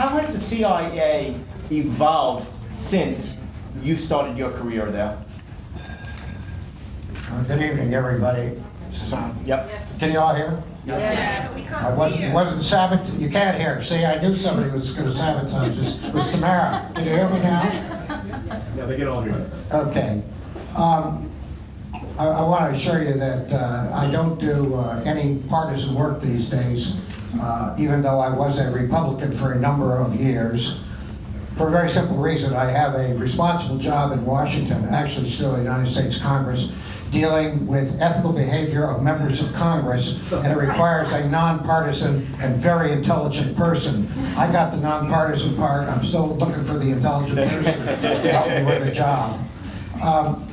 How has the CIA evolved since you started your career there? Good evening, everybody. Is this on? Yep. Can you all hear? Yeah, we can't I wasn't sabotage. You can't hear. See, I knew somebody was going to sabotage this. It was Tamara. Can you hear me now? Yeah, they get all here. Okay. I want to assure you that I don't do any partisan work these days, even though I was a Republican for a number of years. For a very simple reason, I have a responsible job in Washington, actually still in the United States Congress, dealing with ethical behavior of members of Congress, and it requires a nonpartisan and very intelligent person. I got the nonpartisan part. I'm still looking for the intelligent person to help me with the job.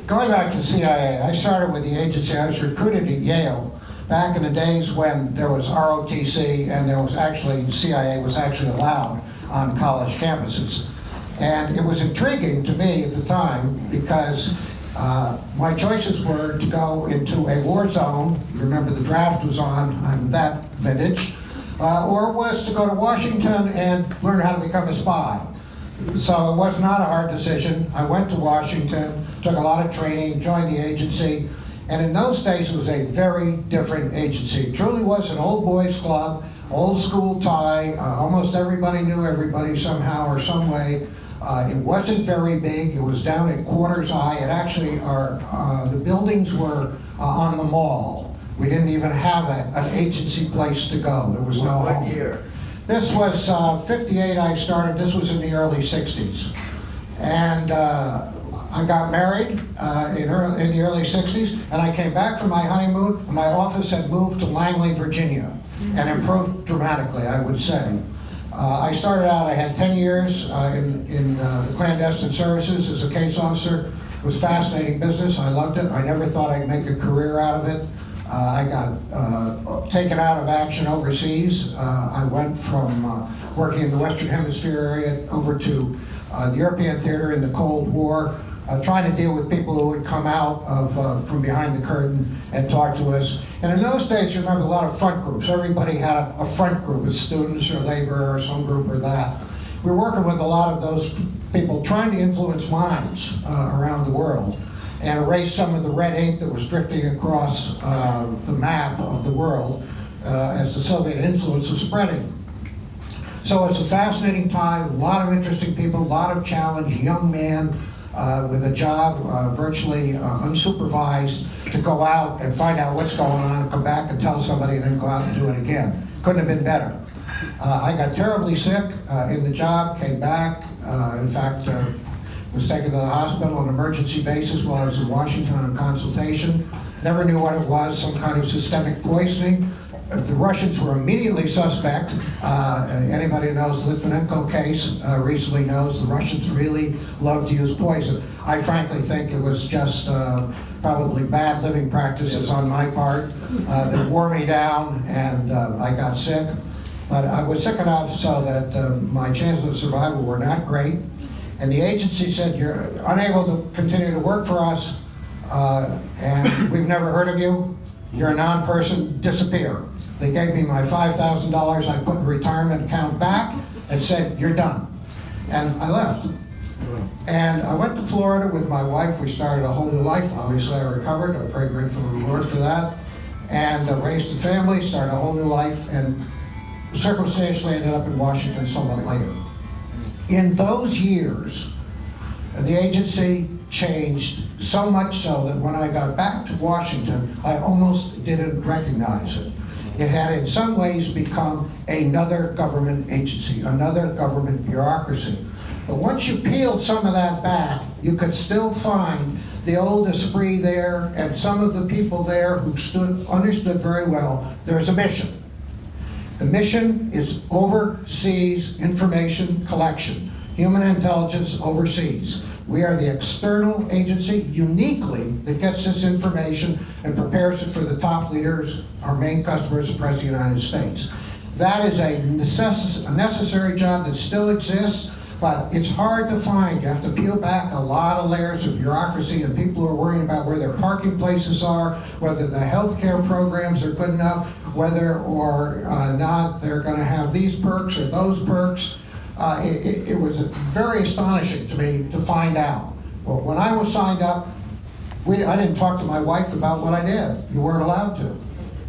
Going back to CIA, I started with the agency. I was recruited at Yale back in the days when there was ROTC and there was actually, CIA was actually allowed on college campuses. And it was intriguing to me at the time because my choices were to go into a war zone. Remember, the draft was on. I'm that vintage. Or was to go to Washington and learn how to become a spy. So it was not a hard decision. I went to Washington, took a lot of training, joined the agency, and in those days it was a very different agency. It truly was an old boys club, old school tie. Almost everybody knew everybody somehow or some way. It wasn't very big. It was down at Quarters Eye. It actually, the buildings were on the mall. We didn't even have an agency place to go. There was no home. What year? This was 58 I started. This was in the early 60s. And I got married in the early 60s, and I came back from my honeymoon, and my office had moved to Langley, Virginia, and improved dramatically, I would say. I started out, I had 10 years in the clandestine services as a case officer. It was fascinating business. I loved it. I never thought I'd make a career out of it. I got taken out of action overseas. I went from working in the Western Hemisphere area over to the European theater in the Cold War, trying to deal with people who would come out from behind the curtain and talk to us. And in those days, you remember a lot of front groups. Everybody had a front group of students or labor or some group or that. We were working with a lot of those people trying to influence minds around the world and erase some of the red ink that was drifting across the map of the world as the Soviet influence was spreading. So it's a fascinating time, a lot of interesting people, a lot of challenge, young man with a job virtually unsupervised to go out and find out what's going on, and come back and tell somebody and then go out and do it again. Couldn't have been better. I got terribly sick in the job, came back, in fact, was taken to the hospital on an emergency basis while I was in Washington on consultation. Never knew what it was, some kind of systemic poisoning. The Russians were immediately suspect. Anybody who knows the Litvinenko case recently knows the Russians really love to use poison. I frankly think it was just probably bad living practices on my part that wore me down, and I got sick. But I was sick enough so that my chances of survival were not great. And the agency said, "You're unable to continue to work for us, and we've never heard of you. You're a non-person, disappear." They gave me my $5,000 I put in the retirement account back and said, "You're done." And I left. And I went to Florida with my wife. We started a whole new life. Obviously, I recovered. I'm very grateful to the Lord for that. And raised a family, started a whole new life, and circumstantially ended up in Washington somewhat later. In those years, the agency changed so much so that when I got back to Washington, I almost didn't recognize it. It had in some ways become another government agency, another government bureaucracy. But once you peeled some of that back, you could still find the old esprit there and some of the people there who understood very well there's a mission. The mission is overseas information collection, human intelligence overseas. We are the external agency uniquely that gets this information and prepares it for the top leaders, our main customers, the President of the United States. That is a necessary job that still exists, but it's hard to find. You have to peel back a lot of layers of bureaucracy, and people who are worrying about where their parking places are, whether the healthcare programs are good enough, whether or not they're going to have these perks or those perks. it was very astonishing to me to find out. Well, when I was signed up, I didn't talk to my wife about what I did. You weren't allowed to.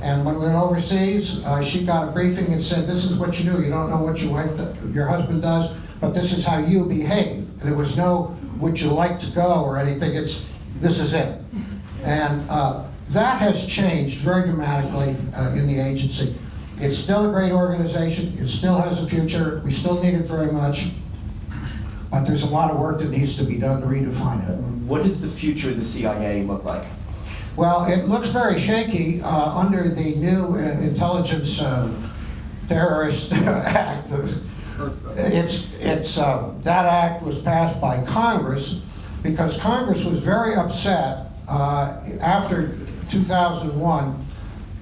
And when we went overseas, she got a briefing and said, this is what you do. You don't know what your husband does, but this is how you behave. And there was no, would you like to go or anything. It's, this is it. And that has changed very dramatically in the agency. It's still a great organization. It still has a future. We still need it very much. But there's a lot of work that needs to be done to redefine it. What does the future of the CIA look like? Well, it looks very shaky under the new Intelligence Terrorist Act. That act was passed by Congress because Congress was very upset after 2001.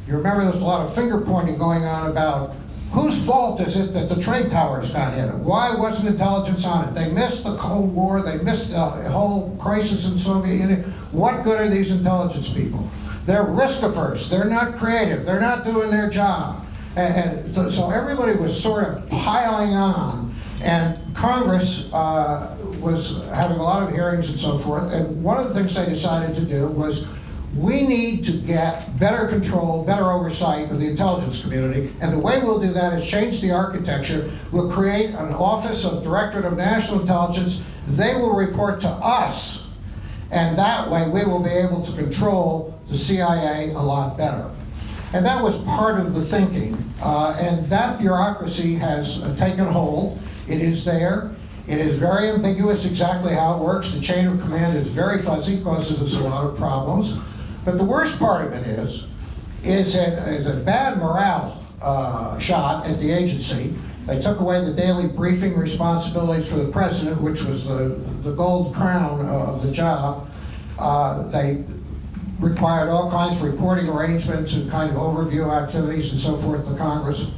You remember there was a lot of finger pointing going on about whose fault is it that the trade towers got hit? Why wasn't intelligence on it? They missed the Cold War. They missed the whole crisis in the Soviet Union. What good are these intelligence people? They're risk averse. They're not creative. They're not doing their job. And so everybody was sort of piling on. And Congress was having a lot of hearings and so forth. And one of the things they decided to do was we need to get better control, better oversight of the intelligence community, and the way we'll do that is change the architecture. We'll create an Office of Directorate of National Intelligence. They will report to us, and that way we will be able to control the CIA a lot better. And that was part of the thinking, and that bureaucracy has taken hold. It is there. It is very ambiguous exactly how it works. The chain of command is very fuzzy, causes us a lot of problems. But the worst part of it is a bad morale shot at the agency. They took away the daily briefing responsibilities for the president, which was the gold crown of the job. They required all kinds of reporting arrangements and kind of overview activities and so forth to Congress.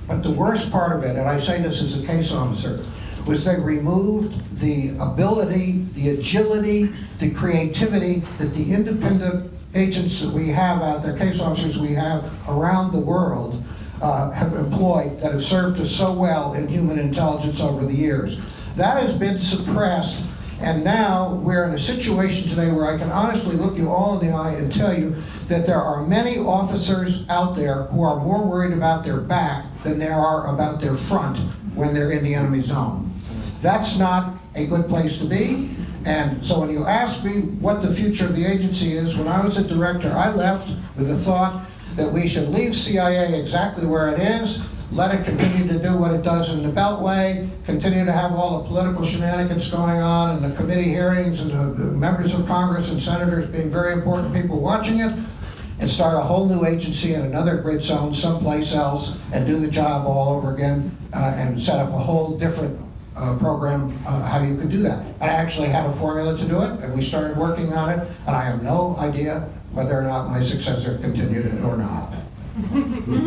But the worst part of it, and I say this as a case officer, was they removed the ability, the agility, the creativity that the independent agents that we have out there, case officers we have around the world, have employed, that have served us so well in human intelligence over the years. That has been suppressed, and now we're in a situation today where I can honestly look you all in the eye and tell you that there are many officers out there who are more worried about their back than there are about their front when they're in the enemy zone. That's not a good place to be. And so when you ask me what the future of the agency is, when I was a director, I left with the thought that we should leave CIA exactly where it is, let it continue to do what it does in the Beltway, continue to have all the political shenanigans going on and the committee hearings and the members of Congress and senators being very important people watching it, and start a whole new agency in another grid zone someplace else and do the job all over again and set up a whole different program how you could do that. I actually had a formula to do it, and we started working on it, and I have no idea whether or not my successor continued it or not.